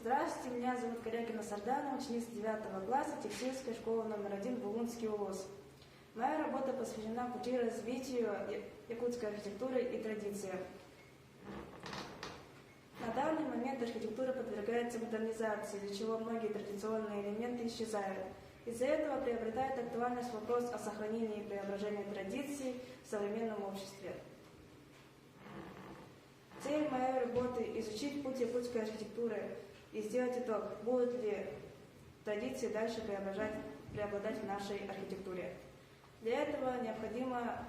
Здравствуйте, меня зовут Корякина Сардана, ученица 9 класса текстильской школы номер 1 Булунский УЛОС. Моя работа посвящена пути развитию якутской архитектуры и традиции. На данный момент архитектура подвергается модернизации, из-за чего многие традиционные элементы исчезают. Из-за этого приобретает актуальность вопрос о сохранении и преображении традиций в современном обществе. Цель моей работы – изучить путь якутской архитектуры и сделать итог, будут ли традиции дальше преобладать в нашей архитектуре. Для этого необходимо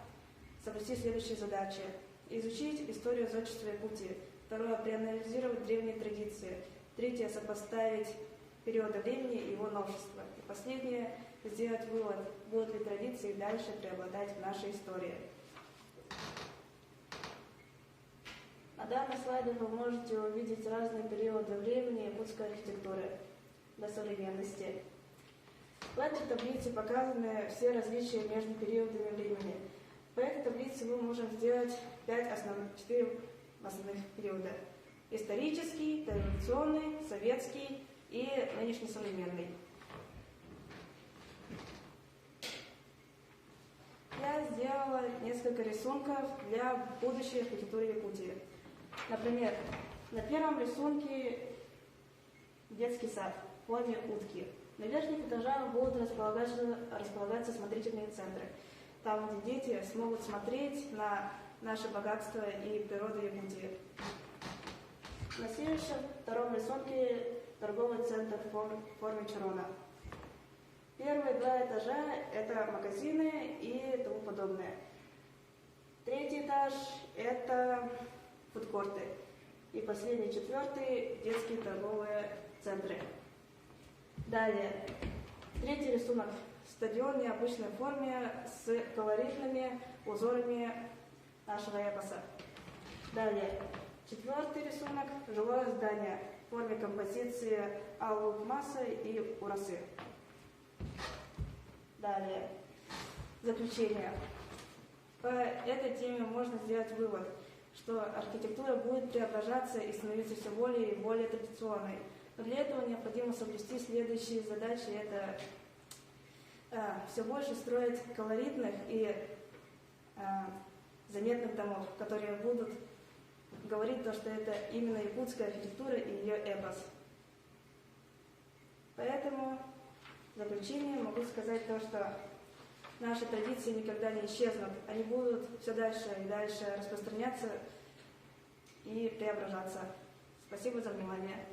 соблюсти следующие задачи. Изучить историю зодчества Якутии. Второе – проанализировать древние традиции. Третье – сопоставить периоды времени и его новшества. И последнее – сделать вывод, будут ли традиции дальше преобладать в нашей истории. На данном слайде вы можете увидеть разные периоды времени якутской архитектуры до современности. В этой таблице показаны все различия между периодами времени. По этой таблице мы можем сделать 4 основных периода. Исторический, традиционный, советский и нынешний современный. Я сделала несколько рисунков для будущей архитектуры Якутии. Например, на первом рисунке детский сад в форме утки. На верхних этажах будут располагаться смотрительные центры, там, где дети смогут смотреть на наше богатство и природу Якутии. На следующем, втором рисунке торговый центр в форме чарона. Первые 2 этажа – это магазины и тому подобное. Третий этаж – это фудкорты. И последний, 4-й – детские торговые центры. Далее, 3-й рисунок – стадион в необычной форме с колоритными узорами нашего эпоса. Далее, 4-й рисунок – жилое здание в форме композиции Аллукмаса и Урасы. Далее, заключение. По этой теме можно сделать вывод, что архитектура будет преображаться и становиться все более и более традиционной. Но для этого необходимо соблюсти следующие задачи. Это все больше строить колоритных и заметных домов, которые будут говорить то, что это именно якутская архитектура и ее эпос. Поэтому в заключение могу сказать то, что наши традиции никогда не исчезнут. Они будут все дальше и дальше распространяться и преображаться. Спасибо за внимание.